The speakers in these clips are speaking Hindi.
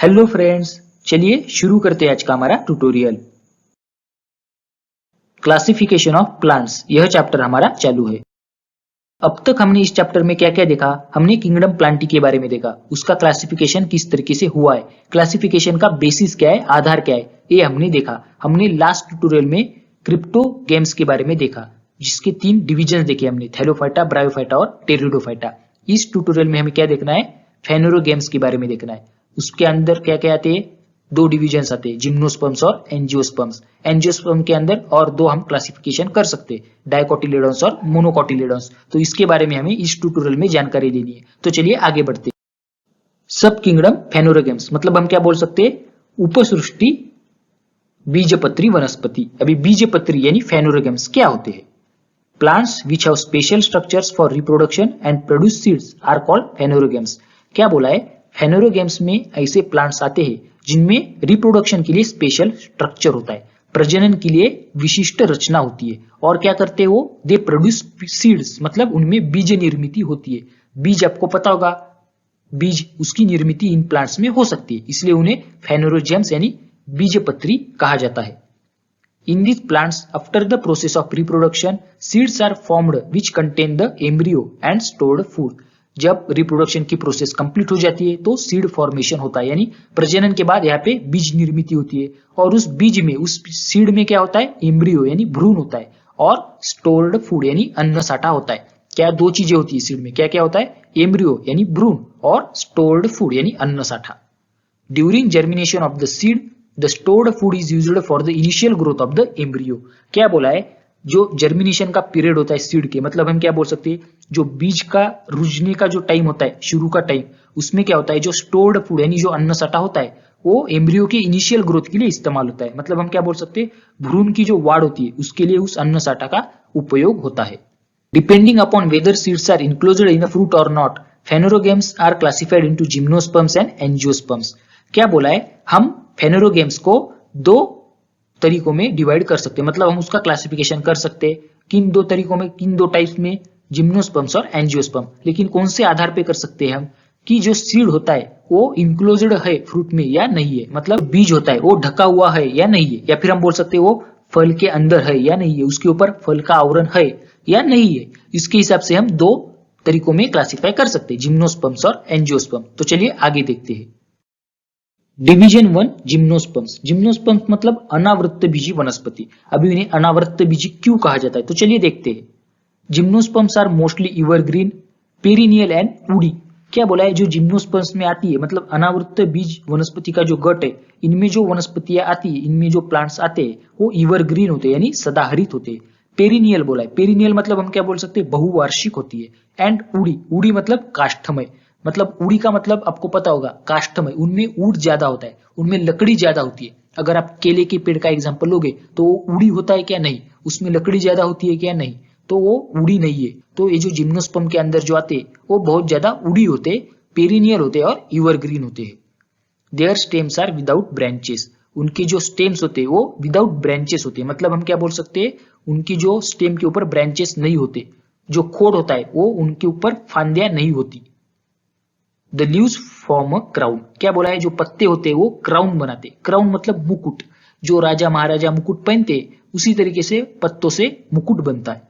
हेलो फ्रेंड्स, चलिए शुरू करते हैं आज का हमारा ट्यूटोरियल। क्लासिफिकेशन ऑफ प्लांट्स, यह चैप्टर हमारा चालू है। अब तक हमने इस चैप्टर में क्या क्या देखा? हमने किंगडम प्लांटी के बारे में देखा, उसका क्लासिफिकेशन किस तरीके से हुआ है, क्लासिफिकेशन का बेसिस क्या है, आधार क्या है, ये हमने देखा। हमने लास्ट ट्यूटोरियल में क्रिप्टो गेम्स के बारे में देखा, जिसके 3 डिविजन देखे हमने, थैलोफाइटा, ब्रायोफाइटा और टेरिडोफाइटा। इस ट्यूटोरियल में हमें क्या देखना है? फेनोरो गेम्स के बारे में देखना है। उसके अंदर क्या क्या आते हैं? 2 डिविजन्स आते हैं, जिम्नोस्पर्म्स और एंजियोस्पर्म्स। एंजियोस्पर्म के अंदर और 2 हम क्लासिफिकेशन कर सकते हैं, डाइकोटिलेडोन्स और मोनोकोटिलेडोन्स। तो इसके बारे में हमें इस ट्यूटोरियल में जानकारी लेनी है। तो चलिए आगे बढ़ते हैं। सब किंगडम फेनोरो गेम्स मतलब हम क्या बोल सकते हैं? उपसृष्टि बीजपत्री वनस्पति। अभी बीजपत्री यानी फेनोरो गेम्स क्या होते हैं? Plants which have special structures for reproduction and produce seeds are called phanerogams. क्या बोला है? फेनोरो गेम्स में ऐसे प्लांट्स आते हैं जिनमें रिप्रोडक्शन के लिए स्पेशल स्ट्रक्चर होता है, प्रजनन के लिए विशिष्ट रचना होती है, और क्या करते हैं वो? दे प्रोड्यूस सीड्स मतलब उनमें बीज निर्मित होती है। बीज आपको पता होगा, बीज उसकी निर्मित इन प्लांट्स में हो सकती है, इसलिए उन्हें फेनोरो गेम्स यानी बीजपत्री कहा जाता है। In these plants, after the process of reproduction, seeds are formed which contain the embryo and stored food. जब रिप्रोडक्शन की प्रोसेस कंप्लीट हो जाती है तो सीड फॉर्मेशन होता है, यानी प्रजनन के बाद यहाँ पे बीज निर्मित होती है, और उस बीज में, उस सीड में क्या होता है? एम्ब्रियो यानी भ्रूण होता है, और स्टोर्ड फूड यानी अन्न साठा होता है। क्या 2 चीजें होती है सीड में? क्या क्या होता है? एम्ब्रियो यानी भ्रूण और स्टोर्ड फूड यानी अन्न साठा। During germination of the seed the stored food is used for the initial growth of the embryo। क्या बोला है? जो जर्मिनेशन का पीरियड होता है सीड के, मतलब हम क्या बोल सकते हैं? जो बीज का रुजने का जो टाइम होता है, शुरू का टाइम, उसमें क्या होता है? जो स्टोर्ड फूड यानी जो अन्न सटा होता है वो एम्ब्रियो के इनिशियल ग्रोथ के लिए इस्तेमाल होता है। मतलब हम क्या बोल सकते हैं? भ्रूण की जो वाढ़ होती है उसके लिए उस अन्न साटा का उपयोग होता है। Depending upon whether seeds are enclosed in a fruit और not, phanerogams are classified into gymnosperms and angiosperms. क्या बोला है? हम फेनोरो गेम्स को 2 तरीकों में डिवाइड कर सकते हैं, मतलब हम उसका क्लासिफिकेशन कर सकते हैं। किन 2 तरीकों में, किन 2 टाइप्स में? जिम्नोस्पर्म्स और एंजियोस्पर्म। लेकिन कौन से आधार पे कर सकते हैं हम? कि जो सीड होता है वो इंक्लोज्ड है फ्रूट में या नहीं है, मतलब बीज होता है वो ढका हुआ है या नहीं है, या फिर हम बोल सकते हैं वो फल के अंदर है या नहीं है, उसके ऊपर फल का आवरण है या नहीं है। इसके हिसाब से हम 2 तरीकों में क्लासिफाई कर सकते हैं, जिम्नोस्पर्म्स और एंजियोस्पर्म। तो चलिए आगे देखते हैं। Division 1, gymnosperms. जिम्नोस्पर्म्स मतलब अनावृत्त बीजी वनस्पति। अभी इन्हें अनावृत्त बीजी क्यों कहा जाता है? तो चलिए देखते हैं। Gymnosperms are mostly evergreen, perennial and woody. क्या बोला है? जो जिम्नोस्पर्म्स में आती है, मतलब अनावृत्त बीज वनस्पति का जो गट है, इनमें जो वनस्पतियां आती है, इनमें जो प्लांट्स आते हैं वो एवरग्रीन होते हैं यानी सदाहरित होते हैं। पेरिनियल बोला है, पेरिनियल मतलब हम क्या बोल सकते हैं? बहुवार्षिक होती है। एंड वुडी, वुडी मतलब काष्ठमय, मतलब उड़ी का मतलब आपको पता होगा, काष्ठमय, उनमें ऊड ज्यादा होता है, उनमें लकड़ी ज्यादा होती है। अगर आप केले के पेड़ का एग्जांपल लोगे तो वो उड़ी होता है क्या? नहीं। उसमें लकड़ी ज्यादा होती है क्या? नहीं। तो वो उड़ी नहीं है। तो ये जो जिम्नोस्पर्म के अंदर जो आते हैं वो बहुत ज्यादा उड़ी होते, पेरिनियल होते और एवरग्रीन होते हैं। Their stems are without branches. उनके जो स्टेम्स होते हैं वो विदाउट ब्रांचेस होते हैं, मतलब हम क्या बोल सकते हैं? उनकी जो स्टेम के ऊपर ब्रांचेस नहीं होते, जो खोड होता है वो उनके ऊपर फांदियां नहीं होती। The leaves form a crown. क्या बोला है? जो पत्ते होते हैं वो क्राउन बनाते। क्राउन मतलब मुकुट, जो राजा महाराजा मुकुट पहनते, उसी तरीके से पत्तों से मुकुट बनता है।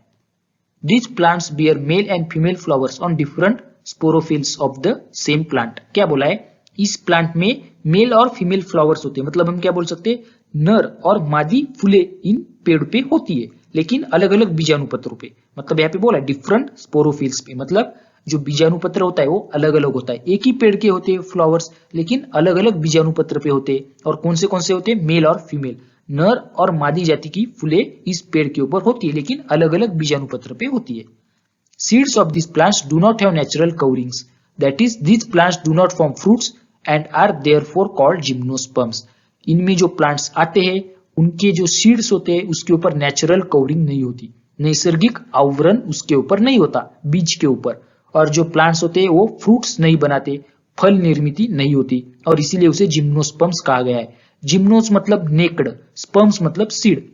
These plants bear male and female flowers on different sporophyls of the same plant। क्या बोला है? इस प्लांट में मेल और फीमेल फ्लावर्स होते हैं, मतलब हम क्या बोल सकते हैं? नर और मादी फूले इन पेड़ पे होती है, लेकिन अलग अलग बीजाणुपत्रों पे। मतलब यहाँ पे बोला डिफरेंट स्पोरोफिल्स पे, मतलब जो बीजाणुपत्र होता है वो अलग अलग होता है। एक ही पेड़ के होते हैं फ्लावर्स, लेकिन अलग अलग बीजाणुपत्र पे होते हैं। और कौन से होते हैं? मेल और फीमेल, नर और मादी जाति की फूले इस पेड़ के ऊपर होती है, लेकिन अलग अलग बीजाणुपत्र पे होती है। Seeds of this plants do not have natural coverings, that is this plants do not form fruits and are therefore called gymnosperms. इनमें जो प्लांट्स आते हैं उनके जो सीड्स होते हैं उसके ऊपर नेचुरल कवरिंग नहीं होती, नैसर्गिक आवरण उसके ऊपर नहीं होता, बीज के ऊपर। और जो प्लांट्स होते हैं वो फ्रूट्स नहीं बनाते, फल निर्मित नहीं होती, और इसीलिए उसे जिम्नोस्पर्म्स कहा गया है। जिम्नोस मतलब नेक्ड, स्पर्म्स मतलब सीड।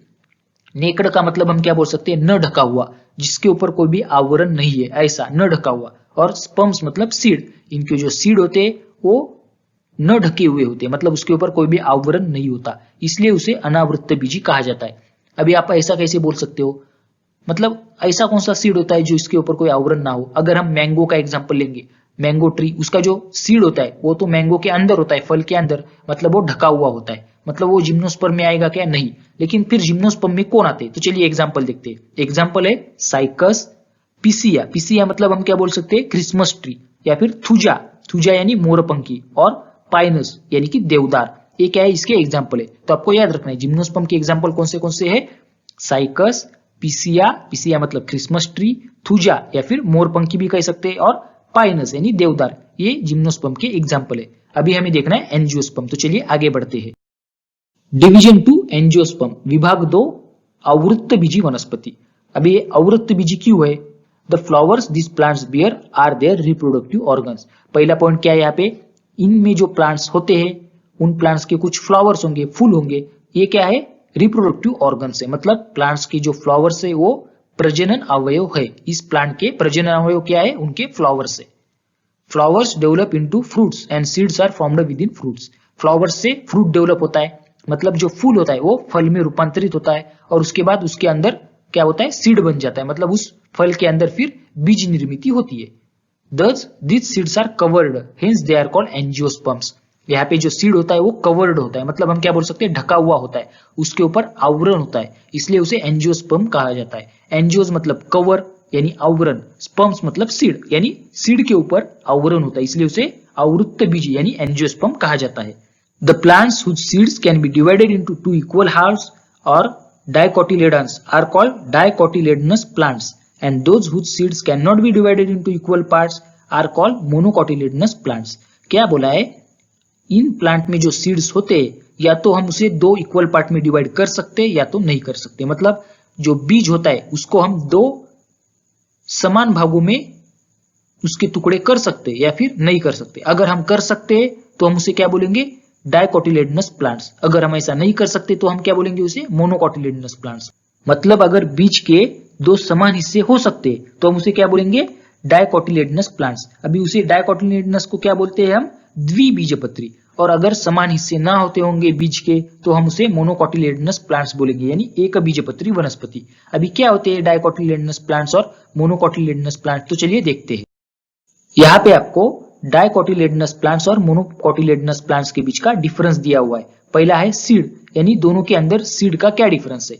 नेक्ड का मतलब हम क्या बोल सकते हैं? न ढका हुआ, जिसके ऊपर कोई भी आवरण नहीं है, ऐसा न ढका हुआ। और स्पर्म्स मतलब सीड, इनके जो सीड होते हैं वो न ढके हुए होते, मतलब उसके ऊपर कोई भी आवरण नहीं होता, इसलिए उसे अनावृत बीजी कहा जाता है। अभी आप ऐसा कैसे बोल सकते हो, मतलब ऐसा कौन सा सीड होता है जो इसके ऊपर कोई आवरण ना हो। अगर हम मैंगो का एग्जांपल लेंगे, मैंगो ट्री, उसका जो सीड होता है वो तो मैंगो के अंदर होता है, फल के अंदर, मतलब वो ढका हुआ होता है, मतलब वो जिम्नोस्पर्म में आएगा क्या, नहीं। लेकिन फिर जिम्नोस्पर्म में कौन आते हैं, तो चलिए एग्जाम्पल देखते हैं। एग्जाम्पल है साइकस पिसिया, पिसिया मतलब हम क्या बोल सकते हैं, क्रिसमस ट्री, या फिर थुजा, थुजा यानी मोरपंखी, और पाइनस यानी कि देवदार, ये क्या है, इसके एग्जाम्पल है। तो आपको याद रखना है जिम्नोस्पर्म के एग्जाम्पल कौन से है, साइकस, पिसिया, पिसिया मतलब क्रिसमस ट्री, थुजा या फिर मोरपंखी भी कह सकते हैं, और पाइनस यानी देवदार, ये जिम्नोस्पर्म के एग्जाम्पल है। अभी हमें देखना है एंजियोस्पर्म, तो चलिए आगे बढ़ते हैं। डिवीजन 2 एंजियोस्पर्म, विभाग 2 आवृत्त बीजी वनस्पति। अभी ये आवृत्त बीजी क्यों है, the flowers this plants bear are their reproductive organs. पहला पॉइंट क्या है यहाँ पे, इनमें जो प्लांट्स होते हैं उन प्लांट्स के कुछ फ्लावर्स होंगे, फूल होंगे, ये क्या है, रिप्रोडक्टिव ऑर्गन से, मतलब प्लांट्स की जो फ्लावर्स है वो प्रजनन अवयव है। इस प्लांट के प्रजनन अवयव क्या है, उनके फ्लावर्स से। Flowers develop into fruits and seeds are formed within fruits. Flowers से फ्रूट डेवलप होता है, मतलब जो फूल होता है वो फल में रूपांतरित होता है, और उसके बाद उसके अंदर क्या होता है, सीड बन जाता है, मतलब उस फल के अंदर फिर बीज निर्मित होती है। Thus, these seeds are covered, hence they are called angiosperms. यहाँ पे जो सीड होता है वो कवर्ड होता है, मतलब हम क्या बोल सकते हैं, ढका हुआ होता है, उसके ऊपर आवरण होता है, इसलिए उसे एंजियोस्पर्म कहा जाता है। एंजियोस मतलब कवर यानी आवरण, स्पर्म्स मतलब सीड यानी सीड के ऊपर आवरण होता है, इसलिए उसे आवृत्त बीज यानी एंजियोस्पर्म कहा जाता है। The plants whose seeds can be divided into two equal halves or dicotyledons are called dicotyledonous plants, and those whose seeds cannot be divided into equal parts are called monocotyledonous plants. क्या बोला है, इन प्लांट में जो सीड्स होते हैं या तो हम उसे दो इक्वल पार्ट में डिवाइड कर सकते हैं या तो नहीं कर सकते, मतलब जो बीज होता है उसको हम दो समान भागों में उसके टुकड़े कर सकते हैं या फिर नहीं कर सकते। अगर हम कर सकते हैं तो हम उसे क्या बोलेंगे, डाइकोटिलेडनस प्लांट्स। अगर हम ऐसा नहीं कर सकते तो हम क्या बोलेंगे उसे, मोनोकोटिलेडनस प्लांट्स। मतलब अगर बीज के दो समान हिस्से हो सकते हैं तो हम उसे क्या बोलेंगे, डाइकोटिलेडनस प्लांट्स। अभी उसे डाइकोटिलेडनस को क्या बोलते हैं हम, द्विबीजपत्री। और अगर समान हिस्से ना होते होंगे बीज के तो हम उसे मोनोकोटिलेडनस प्लांट्स बोलेंगे, यानी एक बीजपत्री वनस्पति। अभी क्या होते हैं डाइकोटिलेडनस प्लांट्स और मोनोकोटिलेडनस प्लांट्स, तो चलिए देखते हैं। यहाँ पे आपको डाइकोटिलेडनस प्लांट्स और मोनोकोटिलेडनस प्लांट्स के बीच का डिफरेंस दिया हुआ है। पहला है सीड, यानी दोनों के अंदर सीड का क्या डिफरेंस है।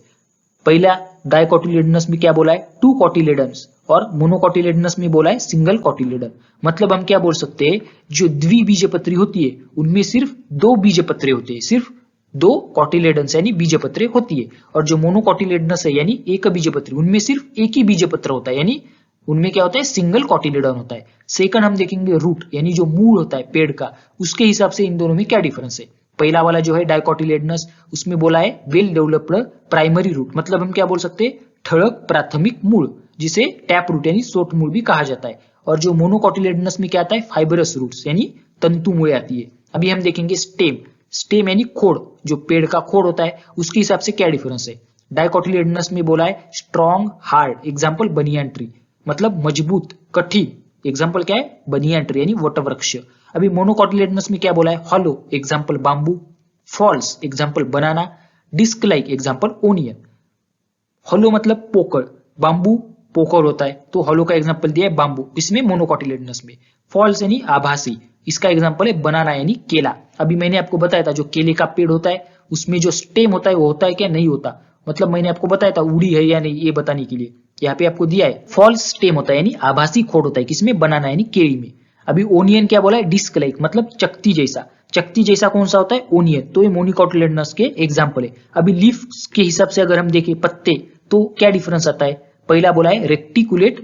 पहला डाइकोटिलेडनस में क्या बोला है, टू कोटिलेडन्स, और मोनोकोटिलेडनस में बोला है सिंगल कोटिलेडन। मतलब हम क्या बोल सकते हैं, जो द्विबीजपत्री होती है उनमें सिर्फ दो बीजपत्रे होते हैं, सिर्फ दो कोटिलेडन्स यानी बीजपत्रे होती है, और जो मोनोकोटिलेडनस है यानी एक बीजपत्री, उनमें सिर्फ एक ही बीजपत्र होता है, यानी उनमें क्या होता है, सिंगल कोटिलेडन होता है। सेकंड हम देखेंगे रूट, यानी जो मूल होता है पेड़ का, उसके हिसाब से इन दोनों में क्या डिफरेंस है। पहला वाला जो है डाइकोटिलेडनस, उसमें बोला है वेल डेवलप्ड प्राइमरी रूट, मतलब हम क्या बोल सकते हैं, ठड़क प्राथमिक मूल, जिसे टैप रूट यानी सोट मूल भी कहा जाता है। और जो मोनोकोटिलेडनस में क्या आता है, फाइबरस रूट्स यानी तंतु मूल आती है। अभी हम देखेंगे स्टेम, स्टेम यानी खोड़, जो पेड़ का खोड़ होता है उसके हिसाब से क्या डिफरेंस है। डाइकोटिलेडनस में बोला है strong hard, example banyan tree, मतलब मजबूत कठिन, एग्जाम्पल क्या है, बनियान ट्री यानी वटवृक्ष। अभी मोनोकोटिलेडनस में क्या बोला है, hollow, example bamboo, false, example banana, disc like, example onion. Hollow मतलब पोकड़, बांबू पोकड़ होता है तो हॉलो का एग्जाम्पल दिया है बांबू, इसमें मोनोकोटिलेडनस में। फॉल्स यानी आभासी, इसका एग्जाम्पल है बनाना यानी केला। अभी मैंने आपको बताया था जो केले का पेड़ होता है उसमें जो स्टेम होता है वो होता है क्या, नहीं होता, मतलब मैंने आपको बताया था उड़ी है या नहीं ये बताने के लिए। यहाँ पे आपको दिया है फॉल्स स्टेम होता है यानी आभासी खोड़ होता है, किसमें, बनाना यानी केली में। अभी ओनियन क्या बोला है, डिस्क लाइक, मतलब चक्ति जैसा। चक्ति जैसा कौन सा होता है, ओनियन, तो ये मोनोकोटिलेडनस के एग्जाम्पल है। अभी लीफ के हिसाब से अगर हम देखें पत्ते, तो क्या डिफरेंस आता है। पहला बोला है reticulate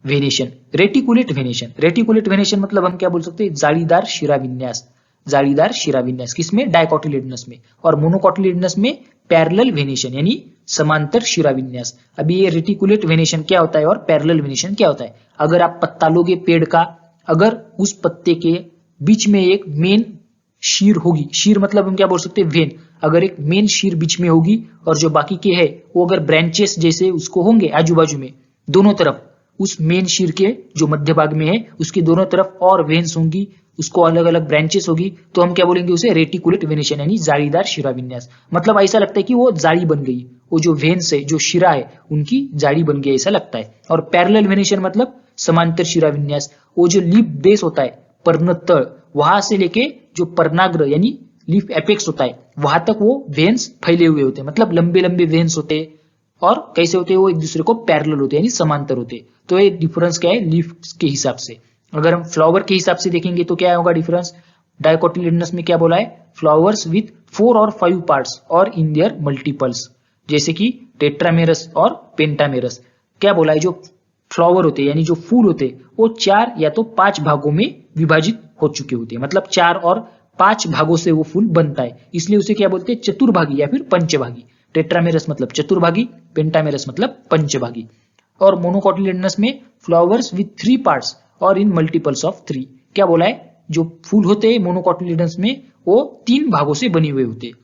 venation, reticulate venation, reticulate venation मतलब हम क्या बोल सकते हैं, जालीदार शिराविन्यास, जालीदार शिराविन्यास, किसमें, डाइकोटिलेडनस में। और मोनोकोटिलेडनस में पैरेलल वेनेशन यानी समांतर शिराविन्यास। अभी ये रेटिकुलेट वेनेशन क्या होता है और पैरेलल वेनेशन क्या होता है। अगर आप पत्ता लोगे पेड़ का, अगर उस पत्ते के बीच में एक मेन शीर होगी, शीर मतलब हम क्या बोल सकते हैं, वेन, अगर एक मेन शीर बीच में होगी और जो बाकी के है वो अगर ब्रांचेस जैसे उसको होंगे आजू बाजू में दोनों तरफ, उस मेन शीर के जो मध्य भाग में है उसके दोनों तरफ और वेन्स होंगी, उसको अलग अलग ब्रांचेस होगी, तो हम क्या बोलेंगे उसे रेटिकुलेट वेनेशन यानी जालीदार शिरा विन्यास। मतलब ऐसा लगता है कि वो जाली बन गई, वो जो वेन्स है, जो शिरा है, उनकी जाली बन गई ऐसा लगता है। और पैरेलल वेनेशन मतलब समांतर शिरा विन्यास, वो जो लिप बेस होता है, पर्णतल, वहां से लेके जो पर्णाग्र यानी लिप एपेक्स होता है वहां तक वो वेन्स फैले हुए होते हैं, मतलब लंबे लंबे वेन्स होते हैं। और कैसे होते हैं, वो एक दूसरे को पैरेलल होते हैं यानी समांतर होते हैं। तो ये डिफरेंस क्या है लीफ के हिसाब से। अगर हम फ्लावर के हिसाब से देखेंगे तो क्या होगा डिफरेंस, डाइकोटिलेडोनस में क्या बोला है, फ्लावर्स विथ 4 और 5 पार्ट्स और इन देयर मल्टीपल्स, जैसे कि टेट्रामेरस और पेंटामेरस। क्या बोला है, जो फ्लावर होते हैं यानी जो फूल होते हैं वो 4 या तो 5 भागों में विभाजित हो चुके होते हैं, मतलब 4 और 5 भागों से वो फूल बनता है, इसलिए उसे क्या बोलते हैं, चतुर्भागी या फिर पंचभागी। टेट्रामेरस मतलब चतुर्भागी, पेंटामेरस मतलब पंचभागी। और मोनोकोटिलेडोनस में फ्लावर्स विथ 3 पार्ट्स और इन मल्टीपल्स ऑफ 3। क्या बोला है, जो फूल होते हैं मोनोकोटिलेडोनस में वो 3 भागों से बने हुए होते हैं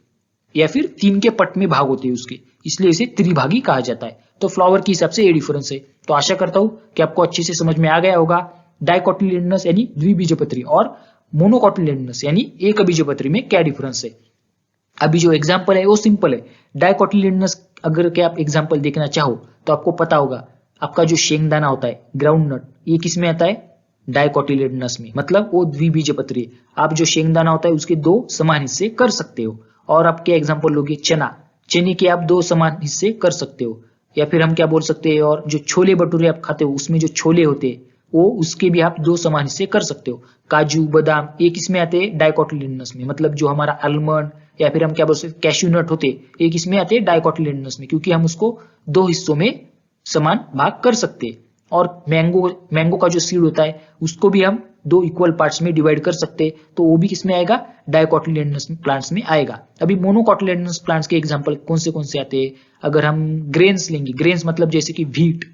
या फिर 3 के पट में भाग होते हैं उसके, इसलिए इसे त्रिभागी कहा जाता है। तो फ्लावर के हिसाब से ये डिफरेंस है। तो आशा करता हूं कि आपको अच्छे से समझ में आ गया होगा डाइकोटिलेडोनस यानी द्विबीजपत्री और मोनोकोटिलेडोनस यानी एक बीजपत्री में क्या डिफरेंस है। अभी जो एग्जांपल है वो सिंपल है। डाइकोटिलेडोनस अगर के आप एग्जांपल देखना चाहो तो आपको पता होगा, आपका जो शेंगदाना होता है ग्राउंड नट, ये किसमें आता है, डाइकोटिलेडोनस में, मतलब वो द्विबीजपत्री। आप जो शेंगदाना होता है उसके 2 समान हिस्से कर सकते हो। और आप क्या एग्जांपल लोगे, चना, चने के आप 2 समान हिस्से कर सकते हो। या फिर हम क्या बोल सकते हैं, और जो छोले भटूरे आप खाते हो उसमें जो छोले होते हैं वो उसके भी आप 2 समान हिस्से कर सकते हो। काजू बादाम ये किसमें आते हैं, डाइकोटिलेडोनस में, मतलब जो हमारा आलमंड या फिर हम क्या बोल सकते कैश्यू नट होते ये किसमें आते हैं, डाइकोटिलेडोनस में, क्योंकि हम उसको 2 हिस्सों में समान भाग कर सकते हैं। और मैंगो का जो सीड होता है उसको भी हम 2 इक्वल पार्ट्स में डिवाइड कर सकते हैं, तो वो भी किसमें आएगा, डाइकोटिलेडोनस प्लांट्स में आएगा। अभी मोनोकोटिलेडोनस प्लांट्स के एग्जांपल कौन से आते हैं, अगर हम ग्रेन्स लेंगे, ग्रेन्स मतलब जैसे कि व्हीट,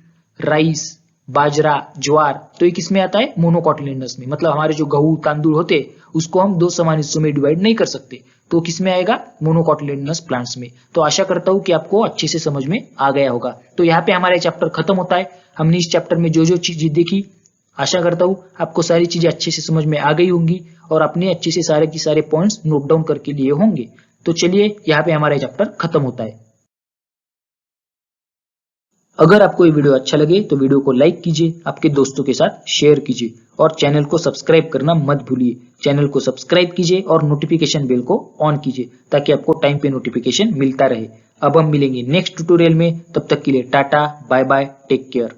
राइस, बाजरा, ज्वार, तो ये किसमें आता है, मोनोकोटिलेडोनस में, मतलब हमारे जो गेहूं तांदूळ होते उसको हम 2 समान हिस्सों में डिवाइड नहीं कर सकते, तो किसमें आएगा, मोनोकोटिलेडोनस प्लांट्स में। तो आशा करता हूं कि आपको अच्छे से समझ में आ गया होगा। तो यहाँ पे हमारा चैप्टर खत्म होता है। हमने इस चैप्टर में जो जो चीजें देखी, आशा करता हूं आपको सारी चीजें अच्छे से समझ में आ गई होंगी और अपने अच्छे से सारे की सारे पॉइंट्स नोट डाउन करके लिए होंगे। तो चलिए यहाँ पे हमारा चैप्टर खत्म होता है। अगर आपको ये वीडियो अच्छा लगे तो वीडियो को लाइक कीजिए, आपके दोस्तों के साथ शेयर कीजिए और चैनल को सब्सक्राइब करना मत भूलिए। चैनल को सब्सक्राइब कीजिए और नोटिफिकेशन बेल को ऑन कीजिए ताकि आपको टाइम पे नोटिफिकेशन मिलता रहे। अब हम मिलेंगे नेक्स्ट ट्यूटोरियल में, तब तक के लिए tata bye bye, take care.